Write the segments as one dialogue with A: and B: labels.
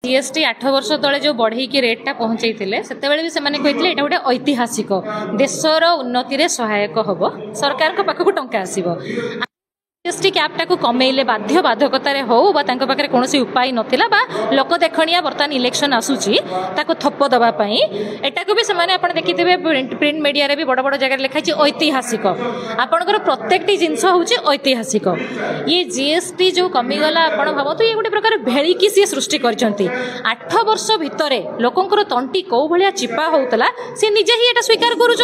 A: GST 8 वर्ष तले जो बढ़ई की रेटा पहुंचाई से भी से कहते गोटे ऐतिहासिक देशर उन्नति सहायक हम सरकार को पाखक टंका आसो जीएसटी कैपटा को कमेले बाध्य बाधकतार हो पाखे कौन उपाय नाला लोक देखनिया बर्तमान इलेक्शन आसूची थप दवापाई एटा को भी से देखिथे प्रिंट मीडिया रे भी बड़ बड़ जगह लिखाई ऐतिहासिक आपणकर प्रत्येक जिनस हूँ ऐतिहासिक ये जीएसटी जो कमीगला आप भावतु ये गोटे प्रकार भेड़िकी सी सृष्टि कर 8 वर्ष भितर लोकंर तंटी कौ भाया चिपा होता सी निजे ही एटा स्वीकार करुँच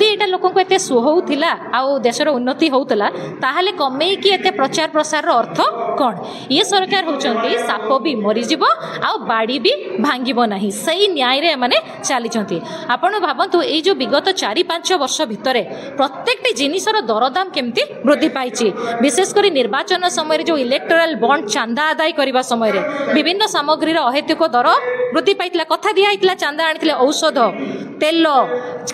A: एटा लोक एत सुहाऊला आउ देशर उन्नति होता ताहले कमे कि एते प्रचार प्रसार अर्थ कौन ये सरकार होचंती साप भी मरीज आउ बाड़ी भी भांगिबो नहीं सही न्याय रे माने चली आपण भावतु ये जो विगत 4-5 वर्ष भितर प्रत्येक जिनिसर दरदाम केमती वृद्धि पाई विशेषकर निर्वाचन समय जो इलेक्टोराल बॉन्ड चांदा आदाय करने समय विभिन्न सामग्री अहेतुक दर वृद्धि पाई कथा दिखाई चांदा आनी औषध तेल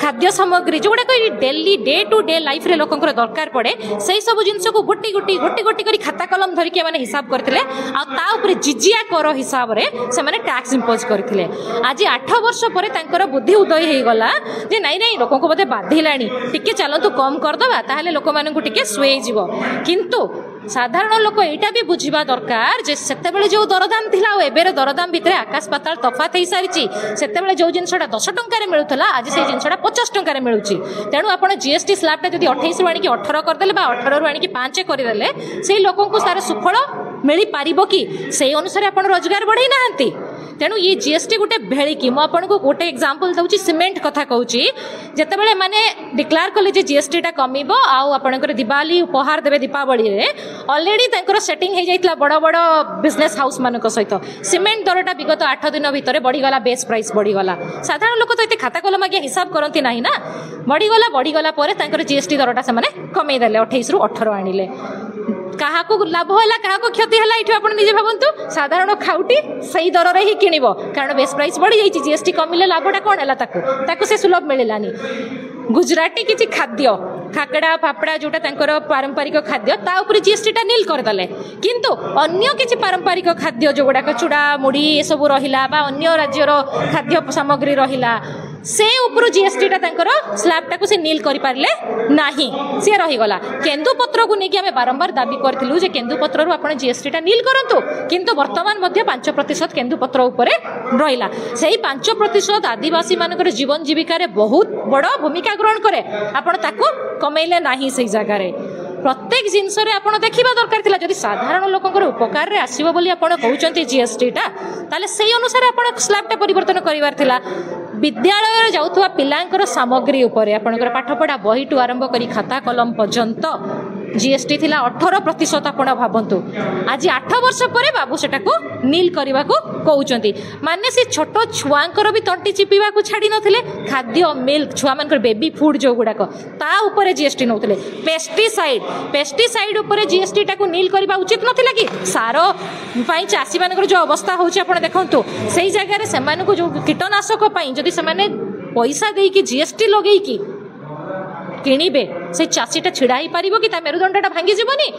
A: खाद्य सामग्री जो गुड़ाक daily day to day life रे लोकंकर दरकार पड़े से सब जिनस को गोटी गोटी गोटी गोटी करी खाता कलम धरिके माने हिसाब करथिले आ ता ऊपर जिजिया कर हिसाब रे से माने टैक्स इंपोज करथिले आज 8 वर्ष परे तांकर बुद्धि उदय हे गला जे नाही नाही लोकन को बदे बाधिलानी टिके चलंतु कम कर दबा ताहले लोक माने को टिके सुए जीवो किंतु साधारण लोक एटा भी बुझिबा दरकार जे सेते बेले जो दरदाम थिला ओ एबेर दरदाम भितरे आकाश पाताल तफात हे सारिची सेते बेले जो जिनसटा 10 टंका रे मिलुथला आज से जिनसटा 50 टंका रे मिलुची तेनु आपण जीएसटी स्लैबटा जदी 28 रु आनी कि 18 कर देले बा 18 रु आनी कि 5 कर देले सेही लोकन को सारे सुफल मिली पारिबो कि सेही अनुसार आपण रोजगार बढ़ाई नाहंती तेणु ये जीएसटी गोटे भेड़िकी मुझे गोटे एग्जांपल दूसरी सीमेंट कथा कहूँ जिते माने डिक्लेयर कले जीएसटी टा कमिबो आउ आपणकर दिवाली उपहार देवे दीपावली रे ऑलरेडी सेटिंग हो जाइतला बड़ बड़ बिजनेस हाउस मान सहित सीमेंट दरटा विगत 8 दिन भितर बढ़ीगला बेस प्राइस बढ़ीगला साधारण लोक तो ये खाता कलम आगे हिसाब करती ना ना बढ़ीगला जीएसटी दरटा से कमेदेले 28 रु 18 आनिले क्या लाभ है क्या क्षति है ये आप निजे भावतु साधारण खाउटी सही दर ही किणव कारण बेस प्राइस बढ़ी जाइए जीएसटी कमिले लाभटा कौन है से सुलभ मिलानी गुजराती किसी खाद्य खाकड़ा फापड़ा जोटा पारंपरिक खाद्य ताऊपर जीएसटी टा नील करदे किंतु अन्य किसी पारंपरिक खाद्य जो गुड़ाक चूड़ा मुड़ी ये सब रहा अन्य राज्यर खाद्य सामग्री रहा से ऊपर जीएसटी टा स्लैब टाक से नील कर पारे ना सी रहीगला केन्दुपत्र को लेकिन आम बारंबार दाबी करूँ जे केन्दुपत्र आप जीएसटी टा नील करूँ किंतु वर्तमान 5% केन्दुपत्र उपरे रहिला से 5% आदिवासी मानकर जीवन जीविका बहुत बड़ भूमिका ग्रहण करे आपण ताको कमेले ना से जगार प्रत्येक जिनस देखा दरकार थिला जदि साधारण लोकंकर उपकार रे आसीबो बोली आपण कहउचंती जीएसटी टा ताले सेही अनुसार आपण स्लैब टा परिवर्तन करिवार थिला विद्यालय जाउथवा पिलांकर सामग्री उपरे आपणकर पाठपढ़ा बही टू आरंभ करी खाता कलम पर्यंत जीएसटी थिला 18% आपण भावंतु आज 8 वर्ष परे बाबू सेटा को नील करने को कहउचंती माने से छोट छुआंकर भी तंटी चिपिबा को छाड़ी नथिले खाद्य मिल्क छुआ मानकर बेबी फूड जो गुड़ाक ता ऊपर जीएसटी नौथिले पेस्टिसाइड ऊपर जीएसटी टा को नील करबा उचित नथिला कि सार पई चासी मानकर जो अवस्था होची आपण देखंतु सेही जगह रे समान को जो कीटनाशक पई जदि समाने पैसा देई कि जीएसटी लगेई कि किणिबे से चाषीटा छिड़ा ही पारिबो कि ता मेरुदंडटा भांगी जीवनी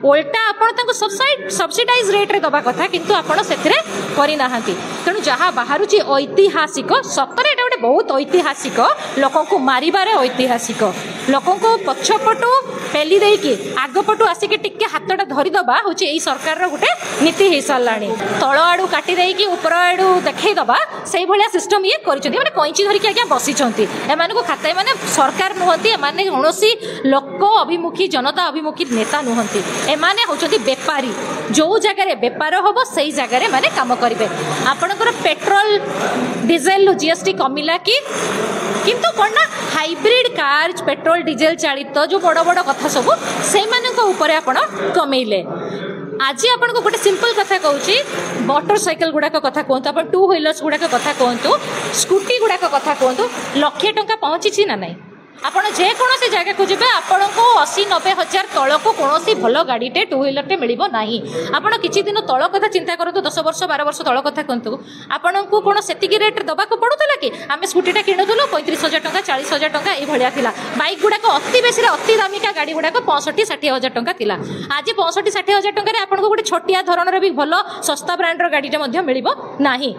A: उल्टा आपण सब्सिडाइज रेट रे दबा कथा किंतु आपण सेथिरे करि नाहांती तेणु जहाँ बाहर ऐतिहासिक सतरे एटा गोटे बहुत ऐतिहासिक लोकों को मारिबारे ऐतिहासिक लोकों को पछपटू पेली देकी आगपटू आसिक टिके हाथटा धरिदबा होची एई सरकार गोटे नीति हो साराणी तल आड़ू काटी देकी ऊपर आड़ू देखई दबा से भाया सिस्टम ये करिसेंती माने कैंची धरिके आज्ञा बसिछंती एमान को खाता माने सरकार नुहंती एमाने कौनसी लोक अभिमुखी जनता अभिमुखी नेता नुहंती एमाने होचंती बेपारी जो जगह बेपार हम से जगह माने काम करेंगे आपणकर पेट्रोल डीजेल जीएसटी कमिला कि किंतु कौन ना हाइब्रिड कार पेट्रोल डीजेल चालित जो बड़ बड़ कथा सब से कमेले आज आपन को गोटे सिंपल कथा कहूँ मोटरसाइकेल गुड़ाक कथा कहतु आप 2 व्हीलर्स गुड़ाक कथा कहतु स्कूटी गुड़ाक कथा कहतु 1,00,000 टंका पहुँची ना नहीं ଆପଣ ଯେକୌଣସି ଜାଗାକୁ ଯିବେ ଆପଣଙ୍କୁ 80-90 ହଜାର ତଳକୁ କୌଣସି ଭଲ ଗାଡ଼ିଟେ ଟୁ ହ୍ୱିଲରଟେ ମିଳିବ ନାହିଁ। ଆପଣ କିଛି ଦିନ ତଳ କଥା ଚିନ୍ତା କରନ୍ତୁ, 10 ବର୍ଷ 12 ବର୍ଷ ତଳ କଥା କୁହନ୍ତୁ, ଆପଣଙ୍କୁ କ'ଣ ସେତିକି ରେଟ୍ରେ ଦେବାକୁ ପଡ଼ୁଥିଲା କି? ଆମେ ସ୍କୁଟିଟା କିଣୁଥିଲୁ 35,000 ଟଙ୍କା 40,000 ଟଙ୍କା ଏଇଭଳିଆ ଥିଲା। ବାଇକ୍ ଗୁଡ଼ାକ ଅତି ବେଶୀରେ ଅତି ଦାମିକା ଗାଡ଼ି ଗୁଡ଼ାକ 65-60 ହଜାର ଟଙ୍କା ଥିଲା। ଆଜି 65-60 ହଜାର ଟଙ୍କାରେ ଆପଣଙ୍କୁ ଗୋଟେ ଛୋଟିଆ ଧରଣର ବି ଭଲ ଶସ୍ତା ବ୍ରାଣ୍ଡର ଗାଡ଼ିଟେ ମଧ୍ୟ ମିଳିବ ନାହିଁ।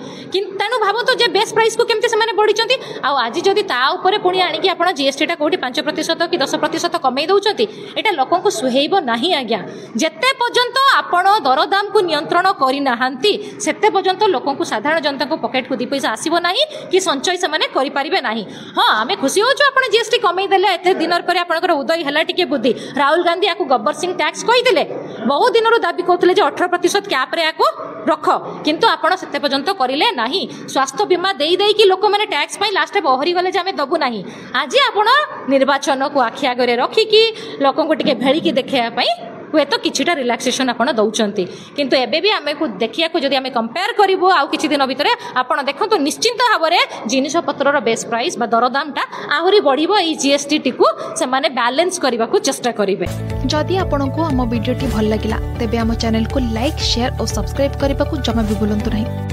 A: ତେଣୁ ଭାବନ୍ତୁ ଯେ ବେସ୍ ପ୍ରାଇସ୍କୁ କେମିତି ସେମାନେ ବଢ଼ିଛନ୍ତି। ଆଉ ଆଜି ଯଦି ତା ଉପରେ ପୁଣି ଆଣିକି ଆପଣ ଜିଏସ୍ଟିଟା କେଉଁଠି 5% କି 10% କମେଇ ଦେଉଛନ୍ତି, ଏଇଟା ଲୋକଙ୍କୁ ସୁହେଇବ ନାହିଁ ଆଜ୍ଞା। ଯେତେ ପର୍ଯ୍ୟନ୍ତ ଆପଣ ଦରଦାମକୁ ନିୟନ୍ତ୍ରଣ କରିନାହାନ୍ତି ସେତେ ପର୍ଯ୍ୟନ୍ତ ଲୋକଙ୍କୁ ସାଧାରଣ ଜନତାଙ୍କ ପକେଟକୁ 2 ପଇସା ଆସିବ ନାହିଁ କି ସଞ୍ଚୟ ସେମାନେ କରିପାରିବେ ନାହିଁ। ହଁ ଆମେ ଖୁସି ହେଉଛୁ ଆପଣ ଜିଏସ୍ଟି କମେଇ ଦେଲେ, ଏତେ ଦିନ ପରେ ଆପଣଙ୍କର ଉଦୟ ହେଲା ଟିକେ ବୁଦ୍ଧି। ରାହୁଲ ଗାନ୍ଧୀ ୟାକୁ ଗବ୍ବର ସିଂ ଟ୍ୟାକ୍ସ କହିଥିଲେ, ବହୁ ଦିନରୁ ଦାବି କରୁଥିଲେ ଯେ 18% କ୍ୟାପ୍ରେ ୟାକୁ ରଖ, କିନ୍ତୁ ଆପଣ ସେତେ ପର୍ଯ୍ୟନ୍ତ କରିଲେ ନାହିଁ। ସ୍ୱାସ୍ଥ୍ୟ ବୀମା ଦେଇକି ଲୋକମାନେ ଟ୍ୟାକ୍ସ ପାଇଁ ଲାଷ୍ଟରେ ବହରି ଗଲେ ଯେ ଆମେ ଦେବୁ ନାହିଁ। ଆଜି ଆପଣ ନିର୍ବାଚନକୁ ଆଖି ଆଗରେ ରଖିକି ଲୋକଙ୍କୁ ଟିକେ ଭେଳିକି ଦେଖାଇବା ପାଇଁ ହୁଏତ କିଛିଟା ରିଲାକ୍ସେସନ୍ ଆପଣ ଦେଉଛନ୍ତି, କିନ୍ତୁ ଏବେ ବି ଆମକୁ ଦେଖିବାକୁ ଯଦି ଆମେ କମ୍ପେୟାର କରିବୁ ଆଉ କିଛି ଦିନ ଭିତରେ ଆପଣ ଦେଖନ୍ତୁ ନିଶ୍ଚିନ୍ତ ଭାବରେ ଜିନିଷପତ୍ରର ବେସ୍ ପ୍ରାଇସ୍ ବା ଦରଦାମଟା ଆହୁରି ବଢ଼ିବ। ଏଇ ଜିଏସ୍ଟିକୁ ସେମାନେ ବାଲାନ୍ସ କରିବାକୁ ଚେଷ୍ଟା କରିବେ।
B: जदि आपंक आम भिडी भल लगा तेब आम चैनल को लाइक शेयर और सब्सक्राइब करने को जमा भी भूलु नहीं।